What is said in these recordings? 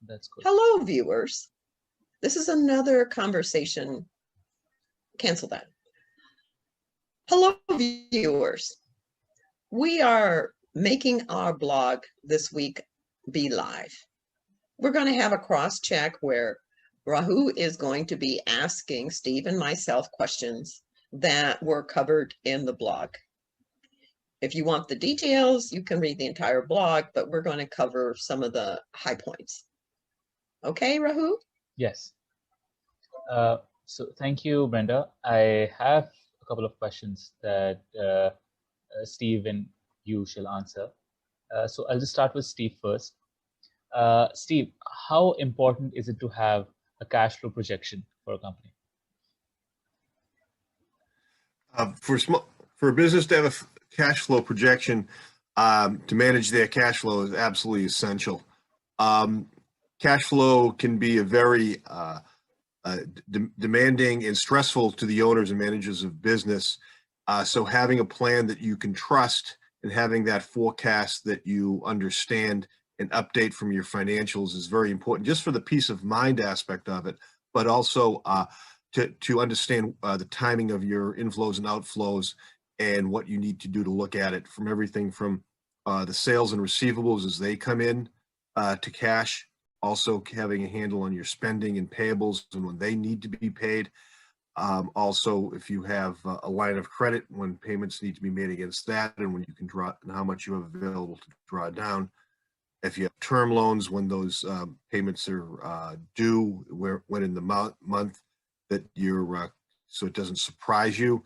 That's good. Hello, viewers. This is another conversation. Cancel that. Hello, viewers. We are making our blog this week be live. We're going to have a cross check where Rahu is going to be asking Steve and myself questions that were covered in the blog. If you want the details, you can read the entire blog, but we're going to cover some of the high points. Okay, Rahu? Yes. So thank you, Brenda. I have a couple of questions that Steve and you shall answer. So I'll just start with Steve first. Steve, how important is it to have a cash flow projection for a company? For a business to have a cash flow projection to manage their cash flow is absolutely essential. Cash flow can be a very demanding and stressful to the owners and managers of business. So having a plan that you can trust and having that forecast that you understand and update from your financials is very important, just for the peace of mind aspect of it, but also to understand the timing of your inflows and outflows and what you need to do to look at it, from everything from the sales and receivables as they come in to cash, also having a handle on your spending and payables and when they need to be paid. Also, if you have a line of credit, when payments need to be made against that and when you can draw and how much you have available to draw down. If you have term loans, when those payments are due, when in the month that you're, so it doesn't surprise you.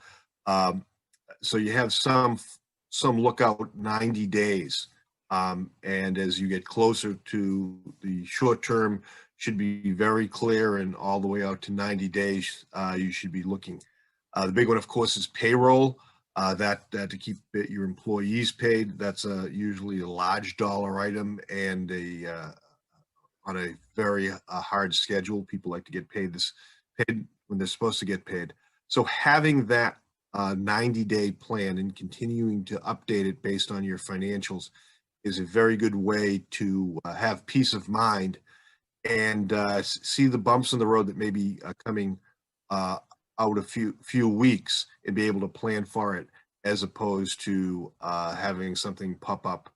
So you have some lookout 90 days. And as you get closer to the short term, should be very clear, and all the way out to 90 days, you should be looking. The big one, of course, is payroll. That to keep your employees paid. That's usually a large dollar item and on a very hard schedule. People like to get paid when they're supposed to get paid. So having that 90-day plan and continuing to update it based on your financials is a very good way to have peace of mind and see the bumps in the road that may be coming out a few weeks and be able to plan for it, as opposed to having something pop up.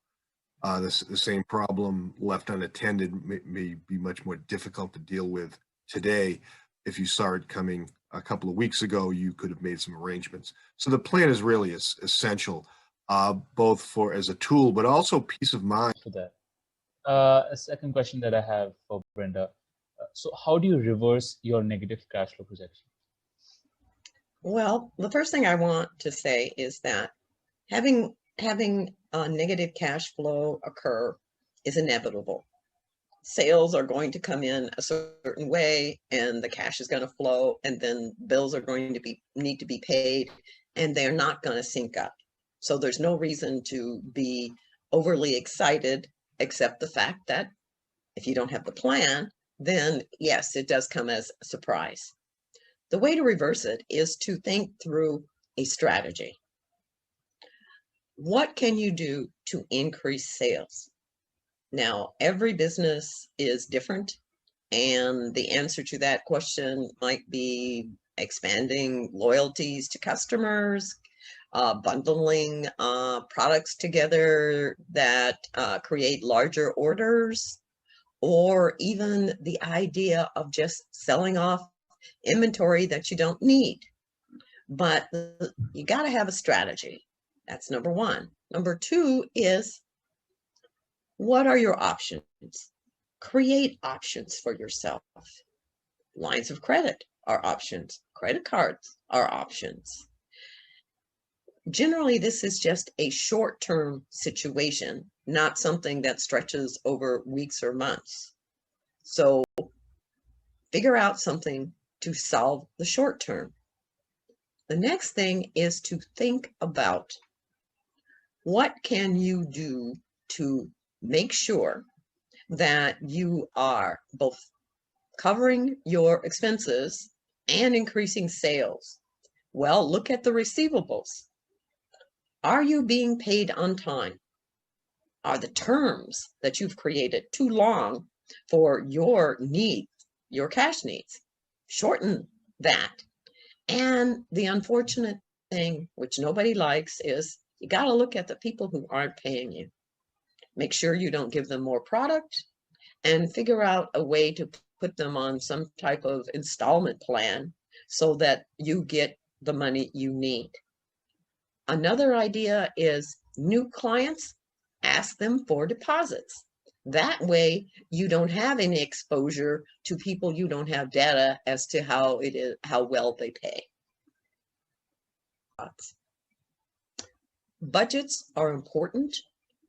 The same problem left unattended may be much more difficult to deal with today. If you saw it coming a couple of weeks ago, you could have made some arrangements. So the plan is really essential, both for as a tool, but also peace of mind. For that. A second question that I have for Brenda. So how do you reverse your negative cash flow projection? Well, the first thing I want to say is that having a negative cash flow occur is inevitable. Sales are going to come in a certain way and the cash is going to flow, and then bills are going to need to be paid, and they're not going to sync up. So there's no reason to be overly excited, except the fact that if you don't have the plan, then yes, it does come as a surprise. The way to reverse it is to think through a strategy. What can you do to increase sales? Now, every business is different, and the answer to that question might be expanding loyalties to customers, bundling products together that create larger orders, or even the idea of just selling off inventory that you don't need. But you got to have a strategy. That's number one. Number two is, what are your options? Create options for yourself. Lines of credit are options. Credit cards are options. Generally, this is just a short-term situation, not something that stretches over weeks or months. So figure out something to solve the short term. The next thing is to think about, what can you do to make sure that you are both covering your expenses and increasing sales? Well, look at the receivables. Are you being paid on time? Are the terms that you've created too long for your needs, your cash needs. Shorten that. And the unfortunate thing, which nobody likes, is you got to look at the people who aren't paying you. Make sure you don't give them more product, and figure out a way to put them on some type of installment plan so that you get the money you need. Another idea is new clients, ask them for deposits. That way you don't have any exposure to people you don't have data as to how well they pay. Budgets are important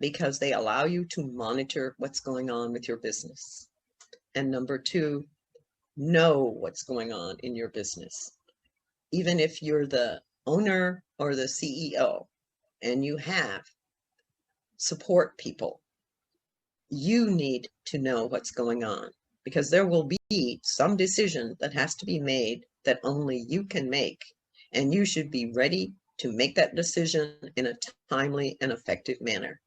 because they allow you to monitor what's going on with your business. And number two, know what's going on in your business. Even if you're the owner or the CEO and you have support people, you need to know what's going on, because there will be some decision that has to be made that only you can make, and you should be ready to make that decision in a timely and effective manner.